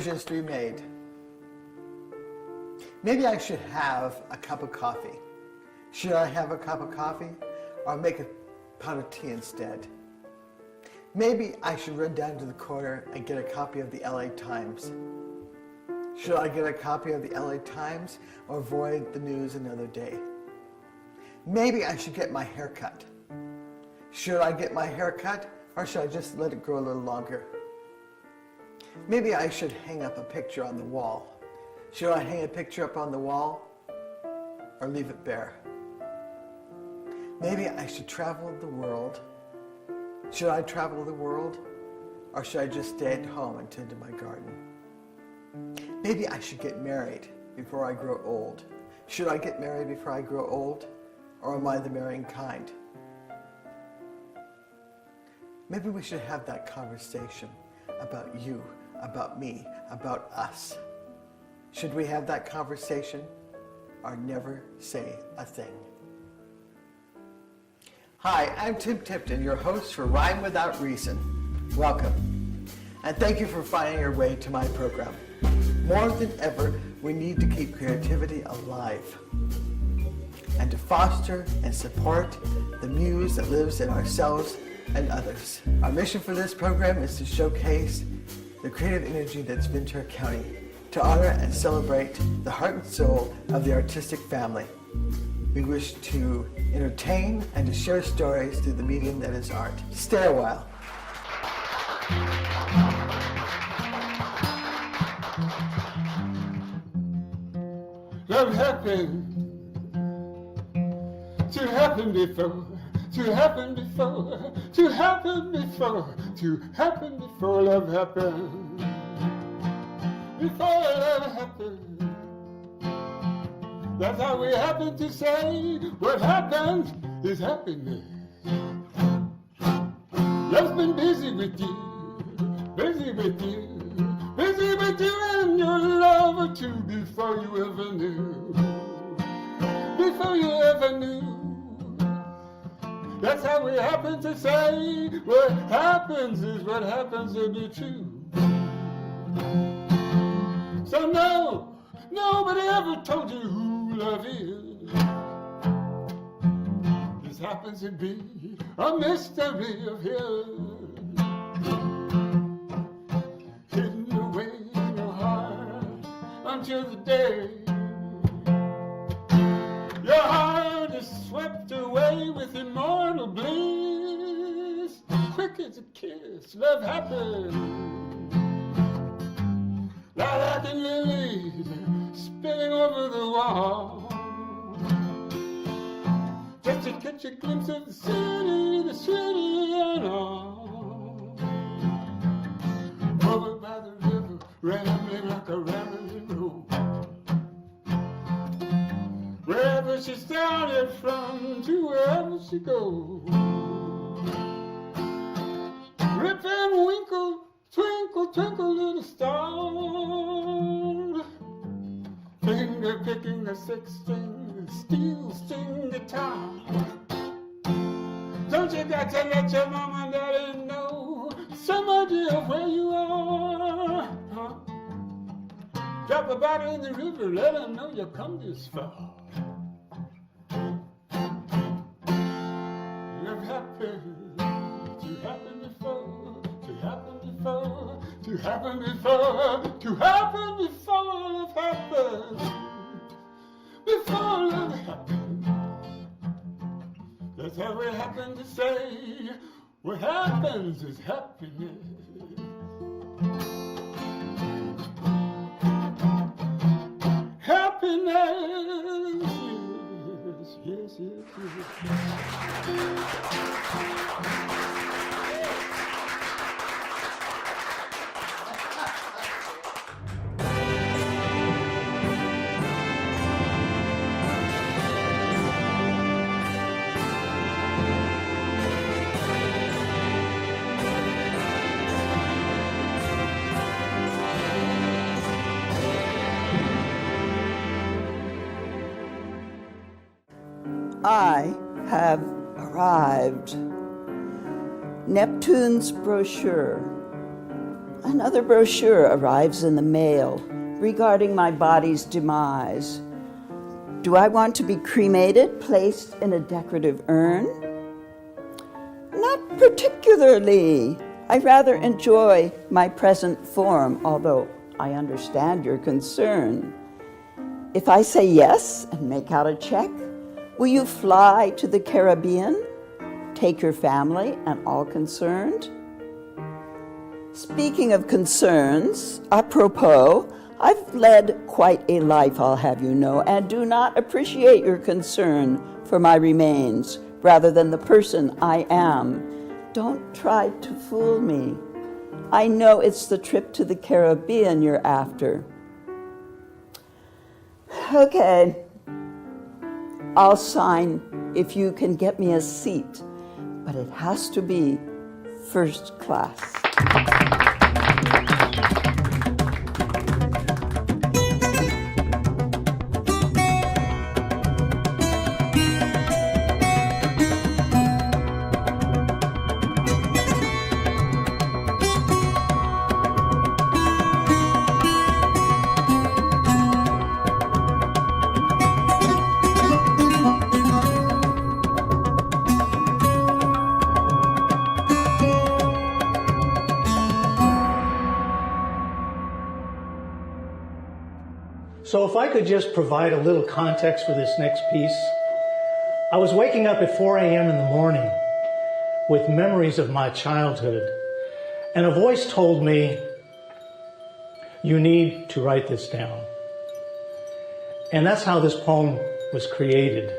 decisions to be made. Maybe I should have a cup of coffee. Should I have a cup of coffee or make a pot of tea instead? Maybe I should run down to the corner and get a copy of the LA Times. Should I get a copy of the LA Times or avoid the news another day? Maybe I should get my hair cut. Should I get my hair cut or should I just let it grow a little longer? Maybe I should hang up a picture on the wall. Should I hang a picture up on the wall or leave it bare? Maybe I should travel the world. Should I travel the world or should I just stay at home and tend to my garden? Maybe I should get married before I grow old. Should I get married before I grow old or am I the marrying kind? Maybe we should have that conversation about you, about me, about us. Should we have that conversation or never say a thing? Hi, I'm Tim Tipton, your host for Rhyme Without Reason. Welcome, and thank you for finding your way to my program. More than ever, we need to keep creativity alive and to foster and support the muse that lives in ourselves and others. Our mission for this program is to showcase the creative energy that's Ventura County, to honor and celebrate the heart and soul of the artistic family. We wish to entertain and to share stories through the medium that is art. Stay a while. Love happened to happen before, to happen before, to happen before, to happen before love happened, before love happened. That's how we happen to say what happens is happiness. Love's been busy with you, busy with you, busy with you and your lover too before you ever knew, before you ever knew. That's how we happen to say what happens is what happens to be true. So no, nobody ever told you who love is. This happens to be a mystery of his, hidden away in your heart until the day your heart is swept away with immortal bliss. Quick as a kiss, love happens. Lilac and lilies spilling over the wall, just to catch a glimpse of the city and all. Over by the river, rambling like a rambling road. Wherever she started from to wherever she goes. Rip and winkle, twinkle, twinkle, little star. Finger picking a 6-string steel string guitar. Don't you got to let your mama and daddy know some idea of where you are? Huh? Drop a bottle in the river, let them know you come this far. Love happened to happen before, to happen before, to happen before, to happen before love happened, before love happened. That's how we happen to say what happens is happiness. Happiness, yes, yes, yes, I have arrived. Neptune's brochure. Another brochure arrives in the mail regarding my body's demise. Do I want to be cremated, placed in a decorative urn? Not particularly. I rather enjoy my present form, although I understand your concern. If I say yes and make out a check, will you fly to the Caribbean, take your family and all concerned? Speaking of concerns, apropos, I've led quite a life, I'll have you know, and do not appreciate your concern for my remains rather than the person I am. Don't try to fool me. I know it's the trip to the Caribbean you're after. Okay, I'll sign if you can get me a seat, but it has to be first class. So if I could just provide a little context for this next piece. I was waking up at 4 a.m. in the morning with memories of my childhood, and a voice told me, you need to write this down. And that's how this poem was created.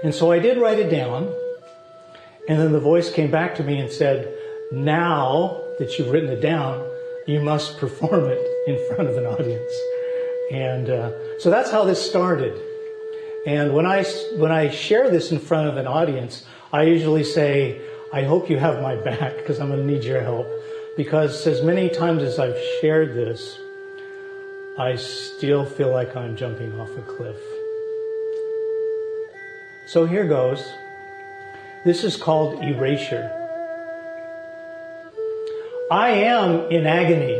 And so I did write it down, and then the voice came back to me and said, now that you've written it down, you must perform it in front of an audience. And so that's how this started. And when I share this in front of an audience, I usually say, I hope you have my back because I'm going to need your help. Because as many times as I've shared this, I still feel like I'm jumping off a cliff. So here goes. This is called Erasure. I am in agony.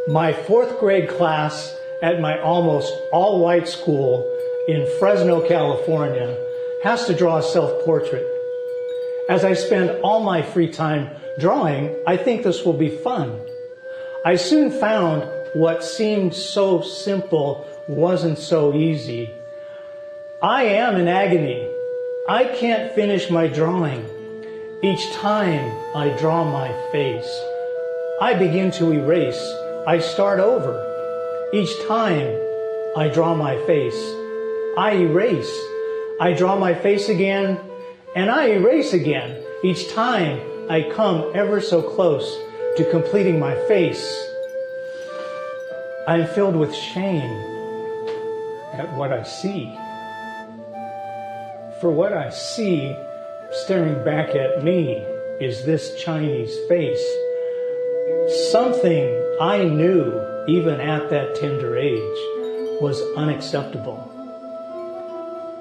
My 4th grade class at my almost all-white school in Fresno, California, has to draw a self-portrait. As I spend all my free time drawing, I think this will be fun. I soon found what seemed so simple wasn't so easy. I am in agony. I can't finish my drawing. Each time I draw my face, I begin to erase. I start over. Each time I draw my face, I erase. I draw my face again, and I erase again. Each time I come ever so close to completing my face, I am filled with shame at what I see. For what I see staring back at me is this Chinese face. Something I knew even at that tender age was unacceptable.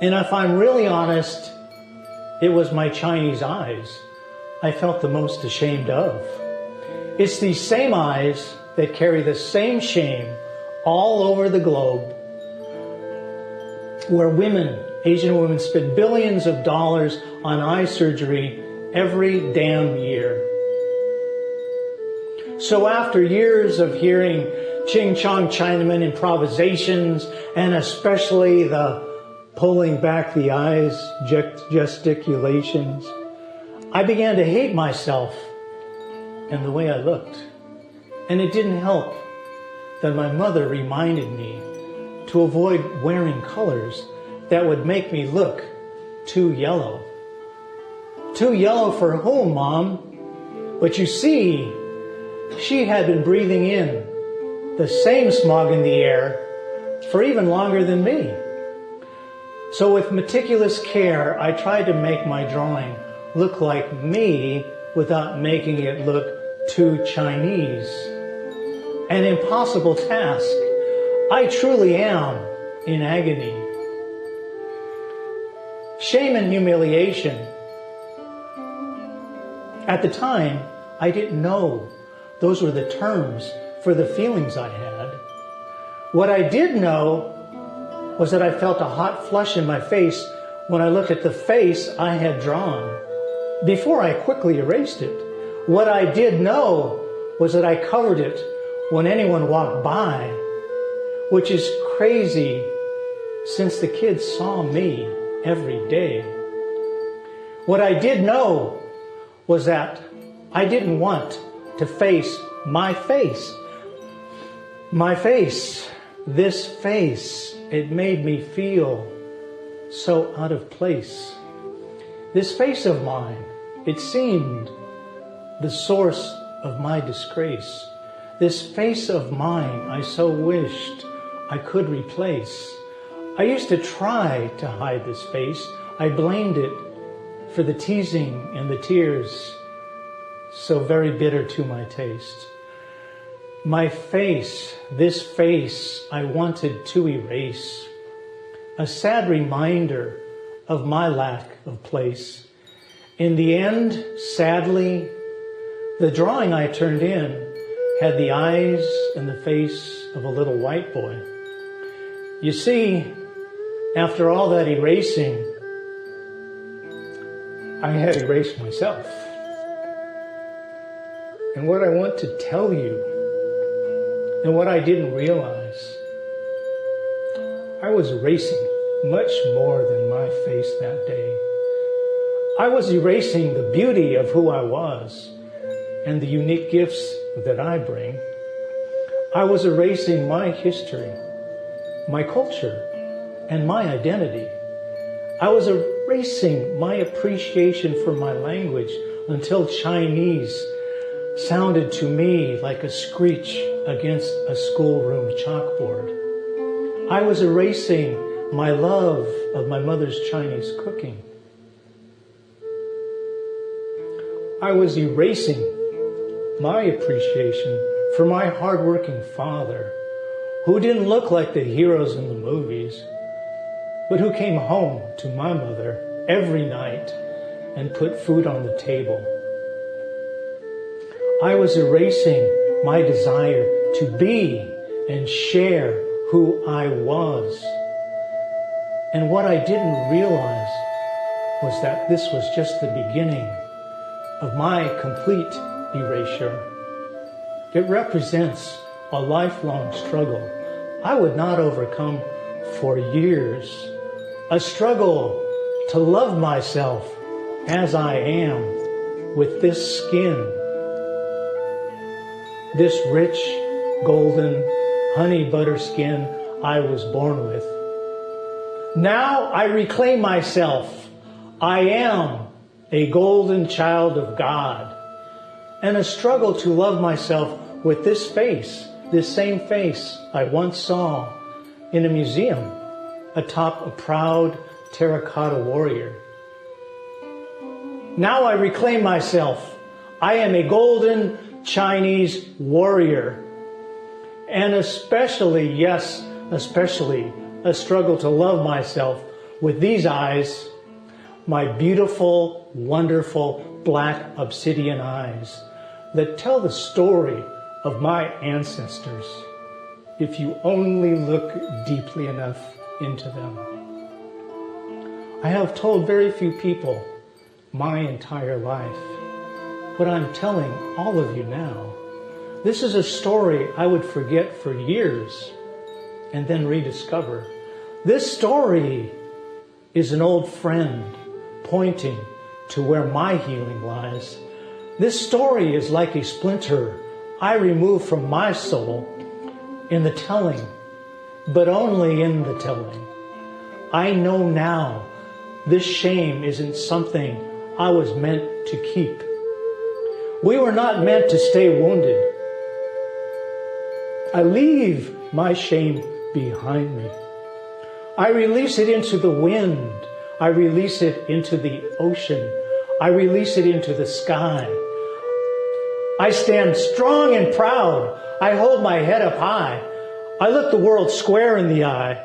And if I'm really honest, it was my Chinese eyes I felt the most ashamed of. It's these same eyes that carry the same shame all over the globe, where women, Asian women, spend billions of dollars on eye surgery every damn year. So after years of hearing Ching Chong Chinaman improvisations, and especially the pulling back the eyes gesticulations, I began to hate myself and the way I looked. And it didn't help that my mother reminded me to avoid wearing colors that would make me look too yellow. Too yellow for whom, Mom? But you see, she had been breathing in the same smog in the air for even longer than me. So with meticulous care, I tried to make my drawing look like me without making it look too Chinese. An impossible task. I truly am in agony. Shame and humiliation. At the time, I didn't know Those were the terms for the feelings I had. What I did know was that I felt a hot flush in my face when I looked at the face I had drawn, before I quickly erased it. What I did know was that I covered it when anyone walked by, which is crazy since the kids saw me every day. What I did know was that I didn't want to face my face. My face, this face, it made me feel so out of place. This face of mine, it seemed the source of my disgrace. This face of mine I so wished I could replace. I used to try to hide this face. I blamed it for the teasing and the tears, so very bitter to my taste. My face, this face, I wanted to erase. A sad reminder of my lack of place. In the end, sadly, the drawing I turned in had the eyes and the face of a little white boy. You see, after all that erasing, I had erased myself. And what I want to tell you, and what I didn't realize, I was erasing much more than my face that day. I was erasing the beauty of who I was and the unique gifts that I bring. I was erasing my history, my culture, and my identity. I was erasing my appreciation for my language until Chinese sounded to me like a screech against a schoolroom chalkboard. I was erasing my love of my mother's Chinese cooking. I was erasing my appreciation for my hardworking father, who didn't look like the heroes in the movies, but who came home to my mother every night and put food on the table. I was erasing my desire to be and share who I was. And what I didn't realize was that this was just the beginning of my complete erasure. It represents a lifelong struggle I would not overcome for years. A struggle to love myself as I am, with this skin, this rich, golden, honey butter skin I was born with. Now I reclaim myself. I am a golden child of God. And a struggle to love myself with this face, this same face I once saw in a museum atop a proud terracotta warrior. Now I reclaim myself. I am a golden Chinese warrior. And especially, yes, especially, a struggle to love myself with these eyes, my beautiful, wonderful, black obsidian eyes that tell the story of my ancestors, if you only look deeply enough into them. I have told very few people my entire life, but I'm telling all of you now. This is a story I would forget for years and then rediscover. This story is an old friend pointing to where my healing lies. This story is like a splinter I remove from my soul in the telling, but only in the telling. I know now this shame isn't something I was meant to keep. We were not meant to stay wounded. I leave my shame behind me. I release it into the wind. I release it into the ocean. I release it into the sky. I stand strong and proud. I hold my head up high. I look the world square in the eye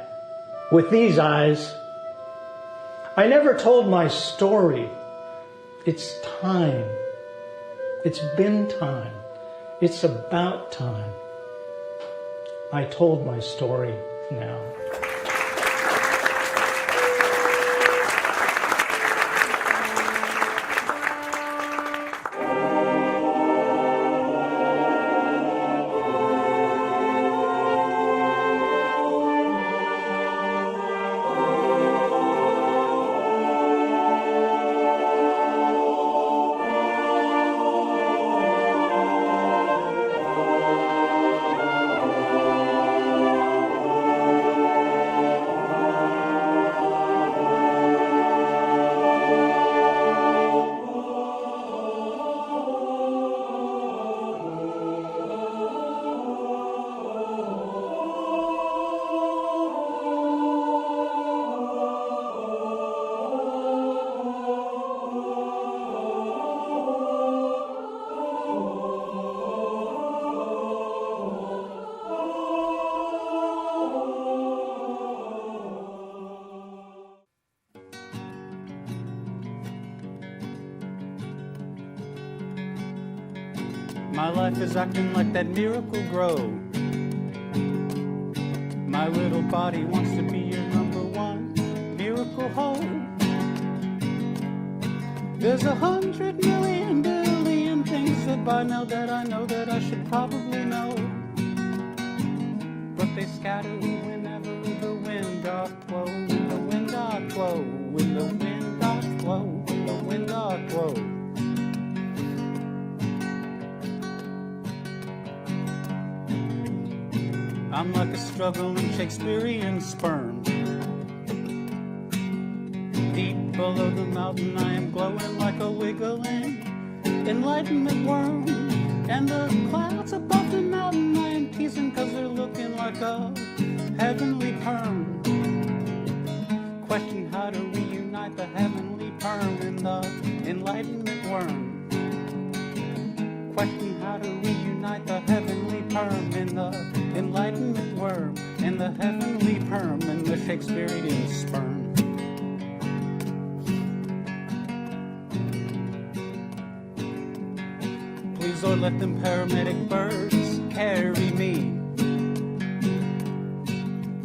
with these eyes. I never told my story. It's time. It's been time. It's about time I told my story now. My life is acting like that miracle grow. My little body wants to be your number one miracle hole. There's 100 million billion things that by now that I know that I should probably know, but they scatter whenever the wind doth blow. When the wind doth blow. When the wind doth blow. When the wind doth blow. I'm like a struggling Shakespearean sperm. Deep below the mountain I am glowing like a wiggling enlightenment worm. And the clouds above the mountain I am teasing 'cause they're looking like a heavenly perm. Question how to reunite the heavenly perm and the enlightenment worm. Question how to reunite the heavenly perm and the enlightenment worm and the heavenly perm and the Shakespearean sperm. Please, Lord, let them paramedic birds carry me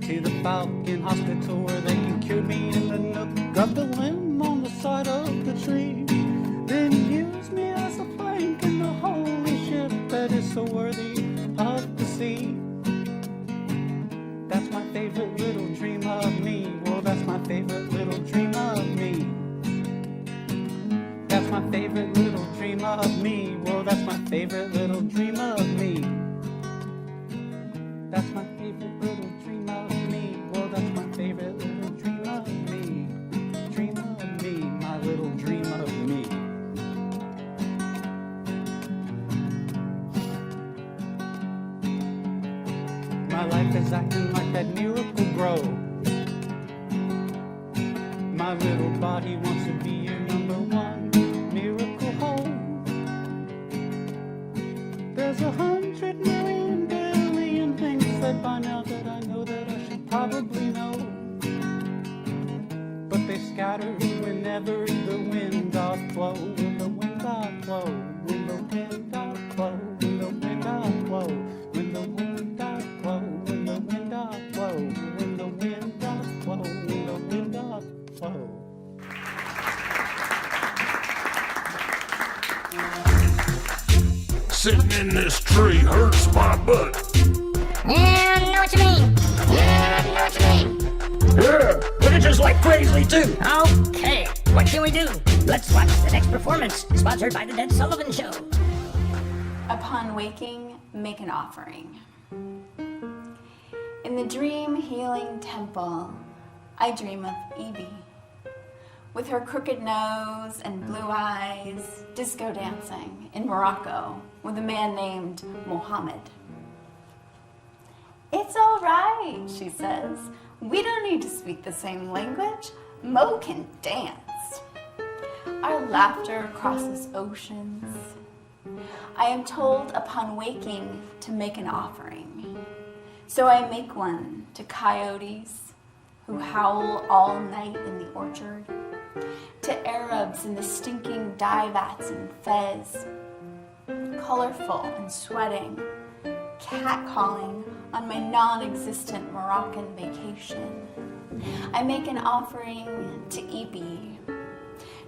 to the Falcon Hospital where they can cure me in the nook of the limb on the side of the tree. Then use me as a plank in the holy ship that is so worthy of the sea. That's my favorite little dream of me. Well, that's my favorite little dream of me. That's my favorite little dream of me. Well, that's my favorite little dream of me. That's my favorite little dream of me. Well, that's my favorite little dream of me. Dream of me, my little dream of me. My life is acting like that miracle grow. My little body wants to be your number one miracle hole. There's 100 million billion things that by now that I know that I should probably know, but they scatter whenever the wind doth blow. When the wind doth blow. When the wind doth blow. When the wind doth blow. When the wind doth blow. When the wind doth blow. When the wind doth blow. When the wind doth blow. Sitting in this tree hurts my butt. Yeah, I know what you mean. Yeah, I know what you mean. Yeah, but it's just like crazy too. Okay, what can we do? Let's watch the next performance, sponsored by the Dead Sullivan Show. Upon waking, make an offering. In the dream healing temple, I dream of Evie. With her crooked nose and blue eyes, disco dancing in Morocco with a man named Mohammed. It's all right, she says. We don't need to speak the same language. Mo can dance. Our laughter crosses oceans. I am told upon waking to make an offering. So I make one to coyotes who howl all night in the orchard, to Arabs in the stinking dye vats in Fez, colorful and sweating, catcalling on my non-existent Moroccan vacation. I make an offering to EB,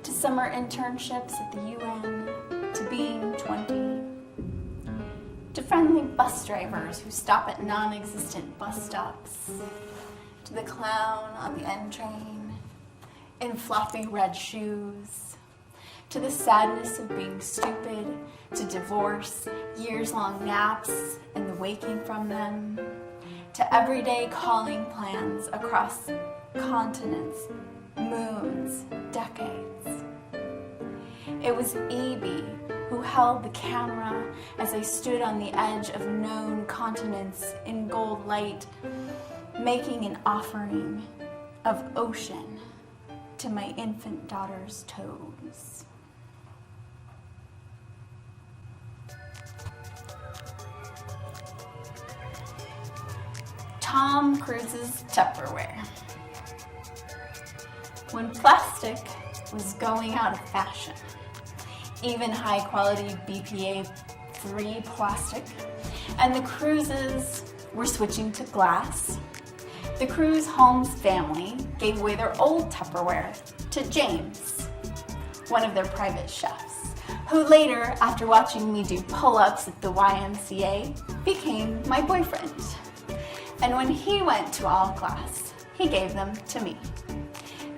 to summer internships at the UN, to being 20, to friendly bus drivers who stop at non-existent bus stops, to the clown on the N train, in floppy red shoes, to the sadness of being stupid, to divorce, years-long naps, and the waking from them, to everyday calling plans across continents, moons, decades. It was E.B. who held the camera as I stood on the edge of known continents in gold light, making an offering of ocean to my infant daughter's toes. Tom Cruise's Tupperware. When plastic was going out of fashion, even high-quality BPA-free plastic, and the Cruises were switching to glass, the Cruise Holmes family gave away their old Tupperware to James, one of their private chefs, who later, after watching me do pull-ups at the YMCA, became my boyfriend. And when he went to all class, he gave them to me.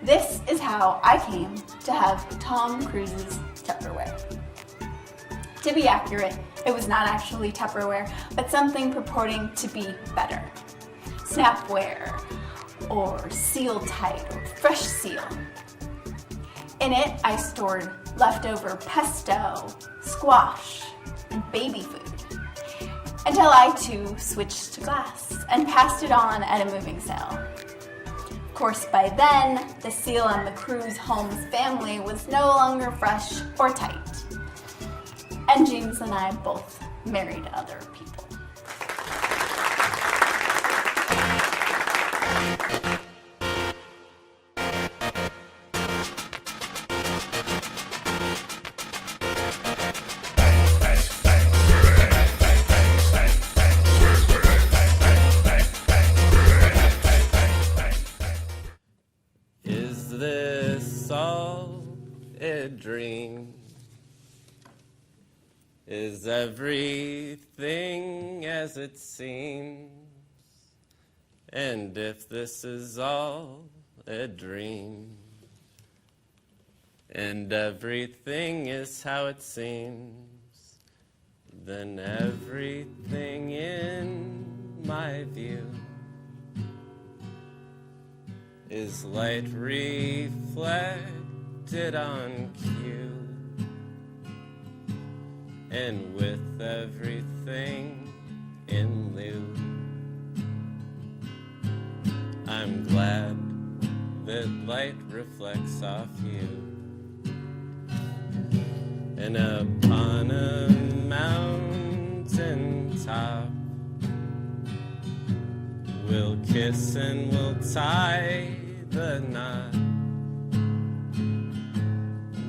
This is how I came to have Tom Cruise's Tupperware. To be accurate, it was not actually Tupperware, but something purporting to be better. Snapware, or Seal Tight, or Fresh Seal. In it, I stored leftover pesto, squash, and baby food, until I too switched to glass and passed it on at a moving sale. Of course, by then, the seal on the Cruise Holmes family was no longer fresh or tight. And James and I both married other people. Is this all a dream? Is everything as it seems? And if this is all a dream, and everything is how it seems, then everything in my view is light reflected on cue. And with everything in lieu, I'm glad that light reflects off you. And upon a mountain top, we'll kiss and we'll tie the knot.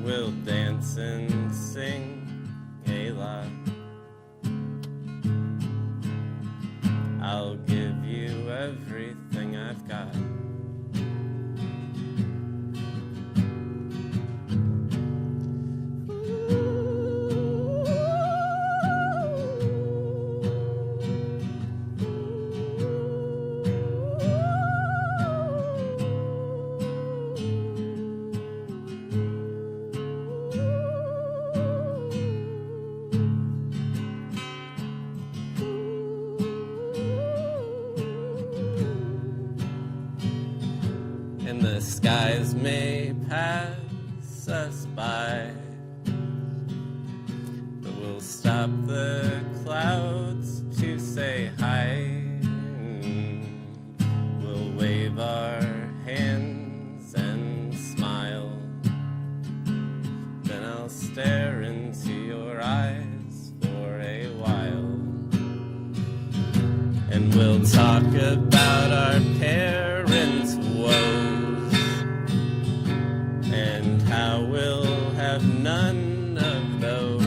We'll dance and sing a lot. I'll give you everything I've got. Skies may pass us by, but we'll stop the clouds to say hi. We'll wave our hands and smile. Then I'll stare into your eyes for a while, and we'll talk about our parents' woes, and how we'll have none of those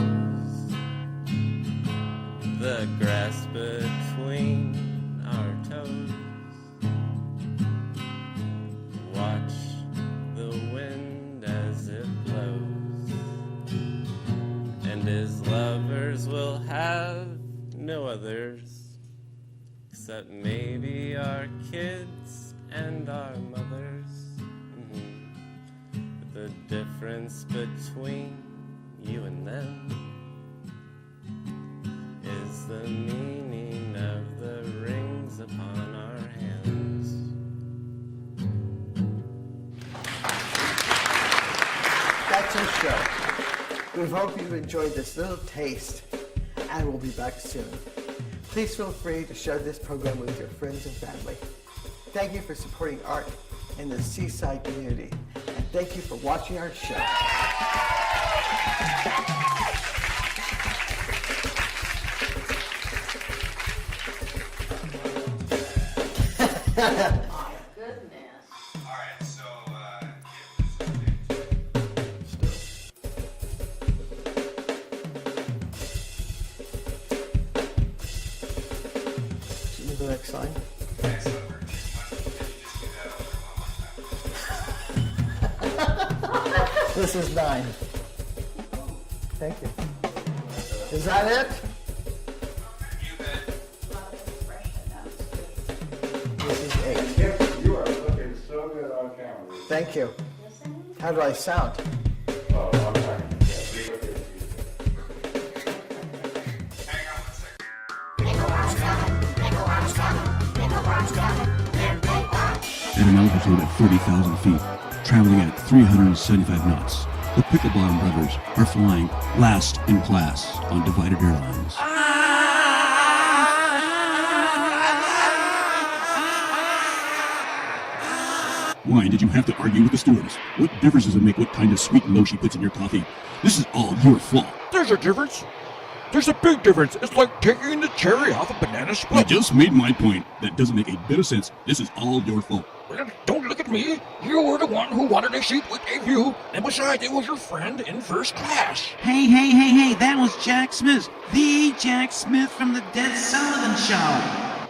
ours will have no others, except maybe our kids and our mothers. But the difference between you and them is the meaning of the rings upon our hands. That's our show. We hope you've enjoyed this little taste, and we'll be back soon. Please feel free to share this program with your friends and family. Thank you for supporting art in the Seaside community, and thank you for watching our show. The next line. This is 9. Thank you. Is that it? This is 8. Yes, you are looking so good on camera. Thank you. How do I sound? Oh, I'm sorry. Leave it there. At an altitude of 30,000 feet, traveling at 375 knots, the Picklebottom brothers are flying last in class on Divided Airlines. Why did you have to argue with the stewardess? What difference does it make what kind of sweet low she puts in your coffee? This is all your fault. There's a difference. There's a big difference. It's like taking the cherry off a banana I split. just made my point. That doesn't make a bit of sense. This is all your fault. Well, don't look at me. You were the one who wanted a seat with a view, and besides, it was your friend in first class. Hey, that was Jack Smith. The Jack Smith from the Dead Sullivan Show.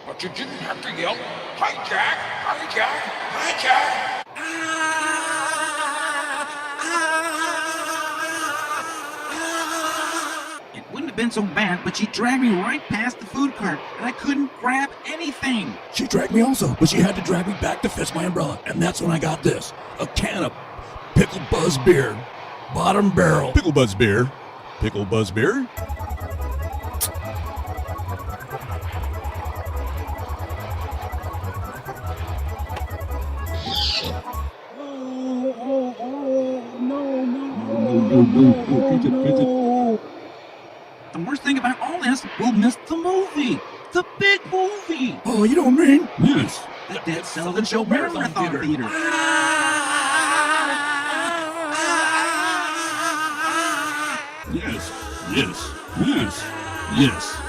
But you didn't have to yell, "Hi, Jack! Hi, Jack! Hi, Jack!" It wouldn't have been so bad, but she dragged me right past the food cart, and I couldn't grab anything. She dragged me also, but she had to drag me back to fetch my umbrella, and that's when I got this. A can of Pickle Buzz beer. Bottom barrel. Pickle Buzz beer? Pickle Buzz beer? No. The worst thing about all this, we'll miss the movie. The big movie. Oh, you don't mean? Yes. The Dead Sullivan Show Marathon Theater. Yes.